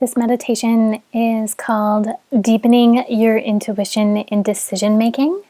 This meditation is called Deepening Your Intuition in Decision Making.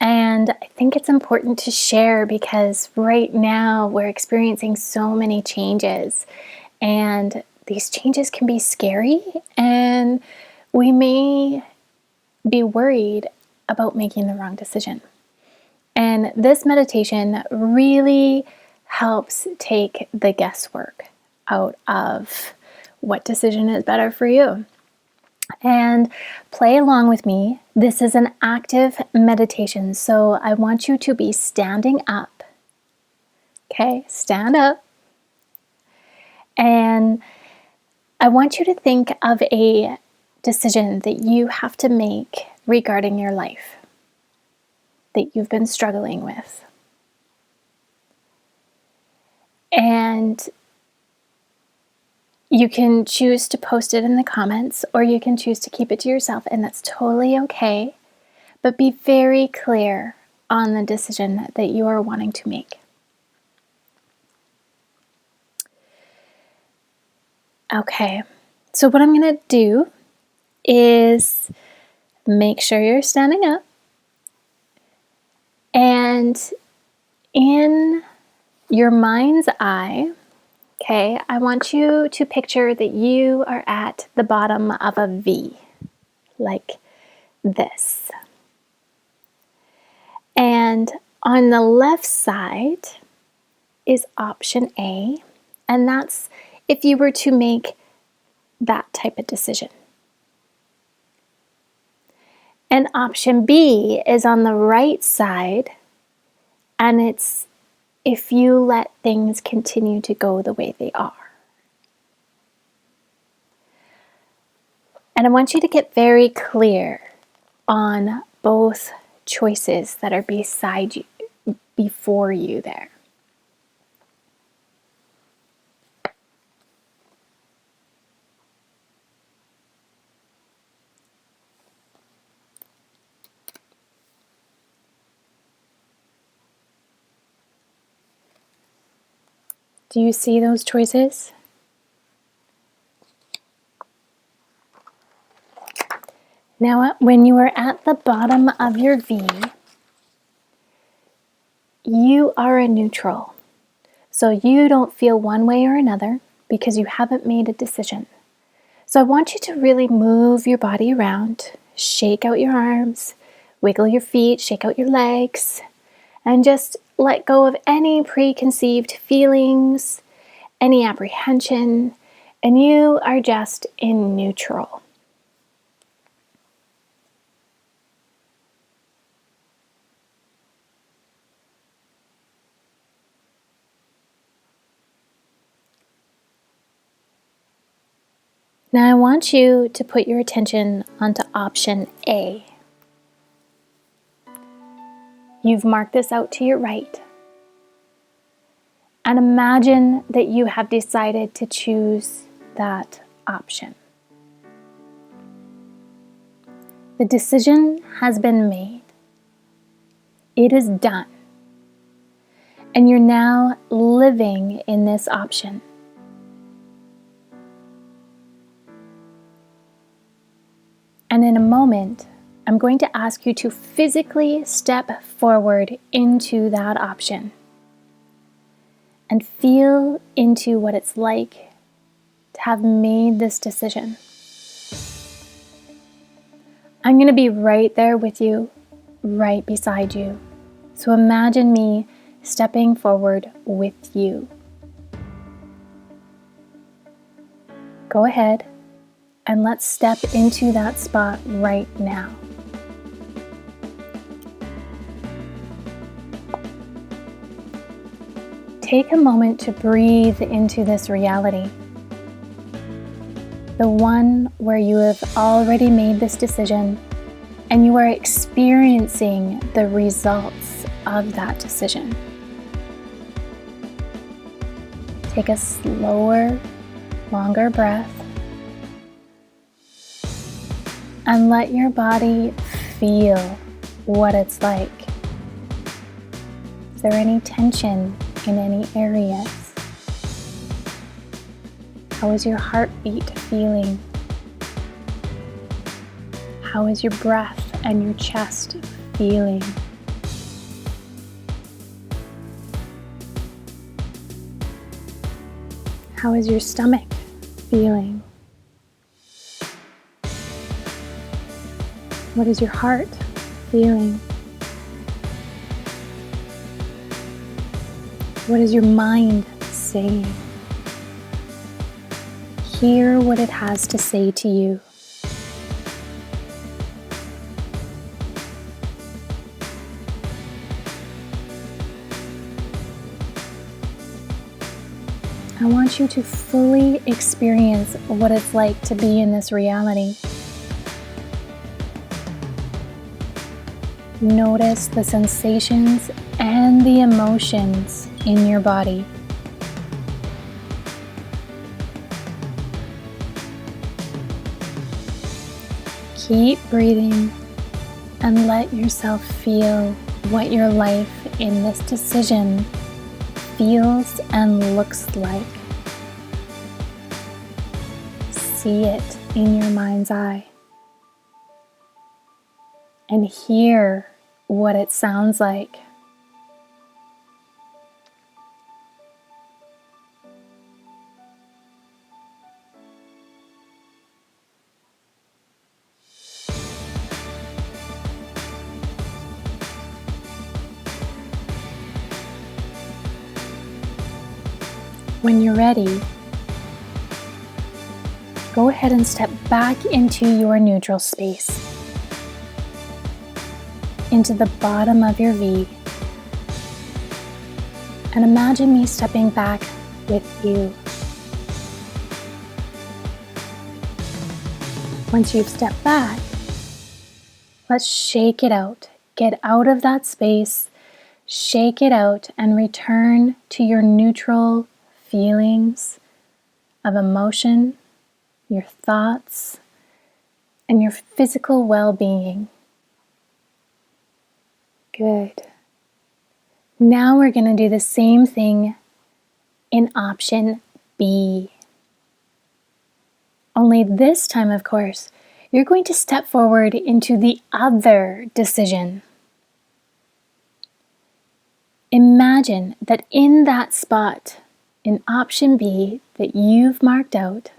And I think it's important to share because right now we're experiencing so many changes. And these changes can be scary, and we may be worried about making the wrong decision. And this meditation really helps take the guesswork out of what decision is better for you. And play along with me. This is an active meditation, so I want you to be standing up. Okay, stand up. And I want you to think of a decision that you have to make regarding your life that you've been struggling with. And you can choose to post it in the comments, or you can choose to keep it to yourself, and that's totally okay. But be very clear on the decision that you are wanting to make. Okay, so what I'm going to do is make sure you're standing up, and in your mind's eye, okay, I want you to picture that you are at the bottom of a V, like this. And on the left side is option A, and that's if you were to make that type of decision. And option B is on the right side, and it's if you let things continue to go the way they are. And I want you to get very clear on both choices that are beside you, before you there. Do you see those choices? Now, when you are at the bottom of your V, you are a neutral. So you don't feel one way or another because you haven't made a decision. So I want you to really move your body around, shake out your arms, wiggle your feet, shake out your legs, and just let go of any preconceived feelings, any apprehension, and you are just in neutral. Now I want you to put your attention onto option A. You've marked this out to your right. And imagine that you have decided to choose that option. The decision has been made. It is done. And you're now living in this option. And in a moment, I'm going to ask you to physically step forward into that option and feel into what it's like to have made this decision. I'm going to be right there with you, right beside you. So imagine me stepping forward with you. Go ahead. And let's step into that spot right now. Take a moment to breathe into this reality. The one where you have already made this decision and you are experiencing the results of that decision. Take a slower, longer breath. And let your body feel what it's like. Is there any tension in any areas? How is your heartbeat feeling? How is your breath and your chest feeling? How is your stomach feeling? What is your heart feeling? What is your mind saying? Hear what it has to say to you. I want you to fully experience what it's like to be in this reality. Notice the sensations and the emotions in your body. Keep breathing and let yourself feel what your life in this decision feels and looks like. See it in your mind's eye and hear what it sounds like. When you're ready, go ahead and step back into your neutral space, into the bottom of your V, and imagine me stepping back with you. Once you've stepped back, let's shake it out. Get out of that space, shake it out, and return to your neutral feelings of emotion, your thoughts, and your physical well-being. Good. Now we're going to do the same thing in option B. Only this time, of course, you're going to step forward into the other decision. Imagine that in that spot, in option B that you've marked out,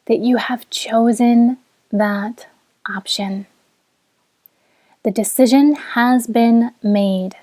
that you have chosen that option. The decision has been made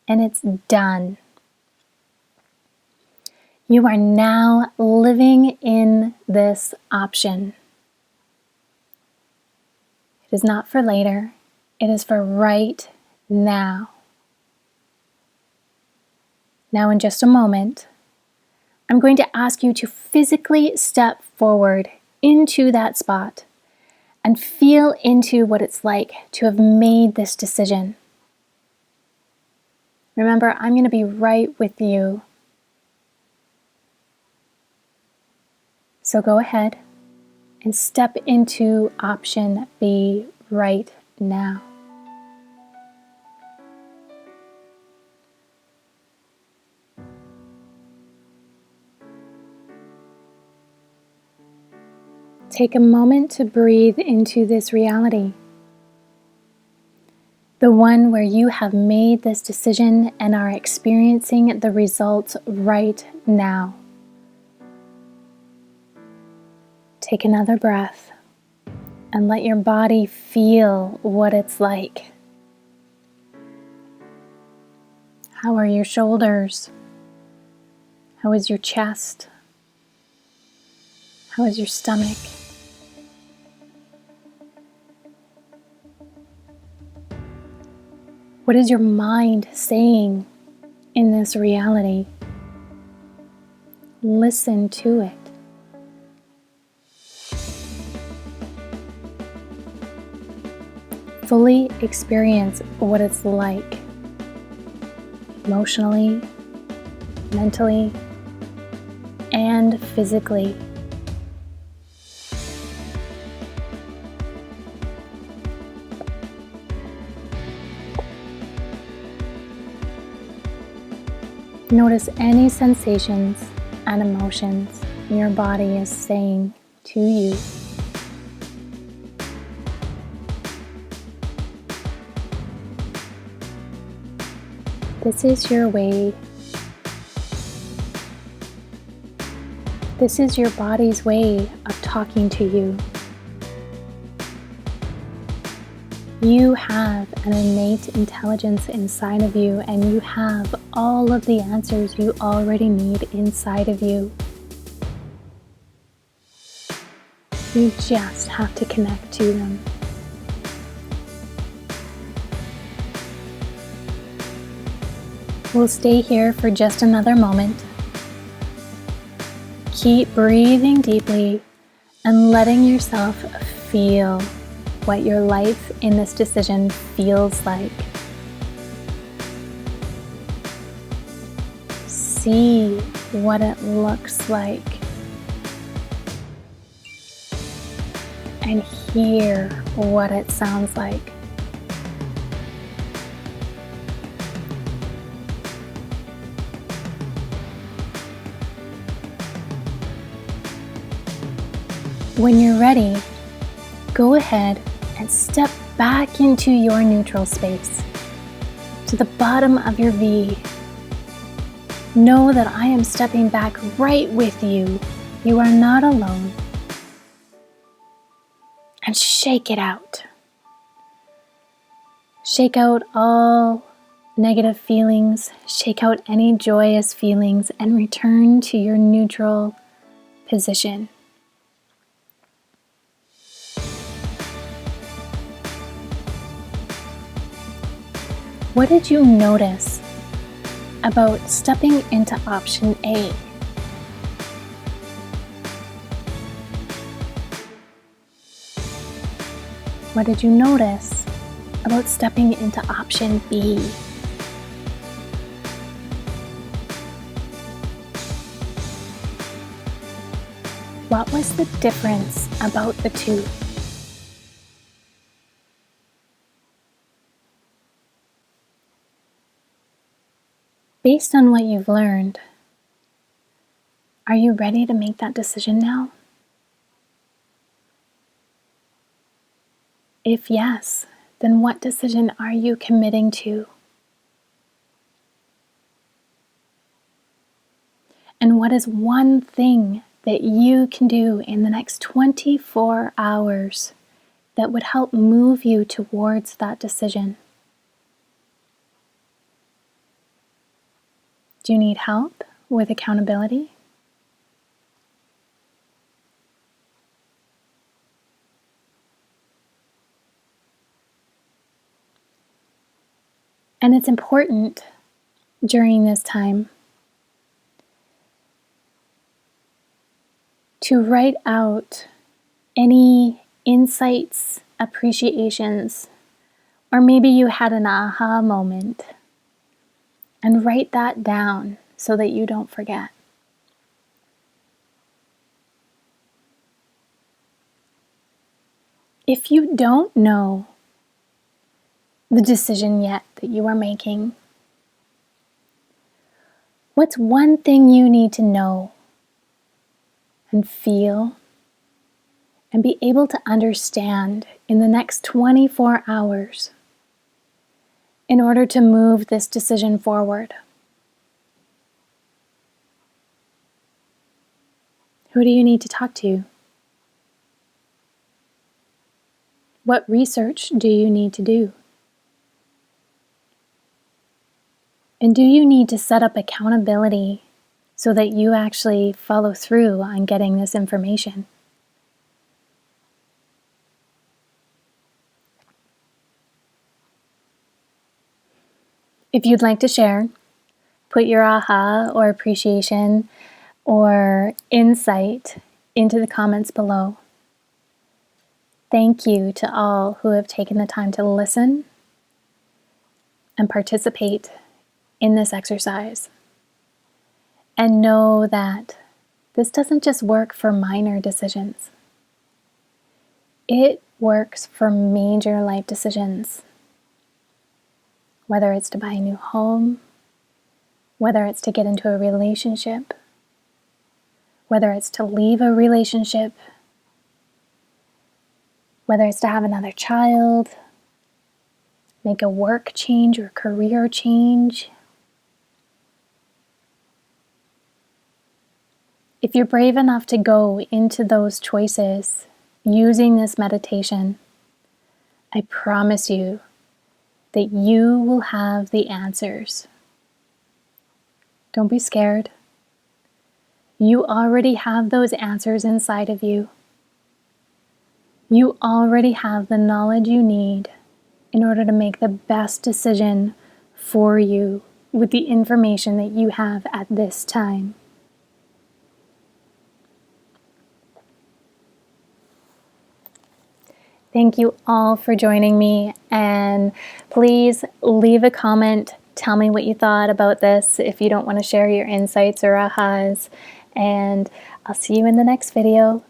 and it's done. You are now living in this option. It is not for later, it is for right now. Now, in just a moment, I'm going to ask you to physically step forward into that spot and feel into what it's like to have made this decision. Remember, I'm going to be right with you. So go ahead and step into option B right now. Take a moment to breathe into this reality. The one where you have made this decision and are experiencing the results right now. Take another breath and let your body feel what it's like. How are your shoulders? How is your chest? How is your stomach? What is your mind saying in this reality? Listen to it. Fully experience what it's like, emotionally, mentally, and physically. Notice any sensations and emotions your body is saying to you. This is your way. This is your body's way of talking to you. You have an innate intelligence inside of you, and you have all of the answers you already need inside of you. You just have to connect to them. We'll stay here for just another moment. Keep breathing deeply and letting yourself feel what your life in this decision feels like. See what it looks like. And hear what it sounds like. When you're ready, go ahead and step back into your neutral space, to the bottom of your V. Know that I am stepping back right with you. You are not alone. And shake it out. Shake out all negative feelings, shake out any joyous feelings, and return to your neutral position. What did you notice about stepping into option A? What did you notice about stepping into option B? What was the difference about the two? Based on what you've learned, are you ready to make that decision now? If yes, then what decision are you committing to? And what is one thing that you can do in the next 24 hours that would help move you towards that decision? Do you need help with accountability? And it's important during this time to write out any insights, appreciations, or maybe you had an aha moment, and write that down so that you don't forget. If you don't know the decision yet that you are making, what's one thing you need to know and feel and be able to understand in the next 24 hours in order to move this decision forward? Who do you need to talk to? What research do you need to do? And do you need to set up accountability so that you actually follow through on getting this information? If you'd like to share, put your aha or appreciation or insight into the comments below. Thank you to all who have taken the time to listen and participate in this exercise. And know that this doesn't just work for minor decisions. It works for major life decisions. Whether it's to buy a new home, whether it's to get into a relationship, whether it's to leave a relationship, whether it's to have another child, make a work change or career change. If you're brave enough to go into those choices using this meditation, I promise you that you will have the answers. Don't be scared. You already have those answers inside of you. You already have the knowledge you need in order to make the best decision for you with the information that you have at this time. Thank you all for joining me, and please leave a comment. Tell me what you thought about this if you don't want to share your insights or ahas, and I'll see you in the next video.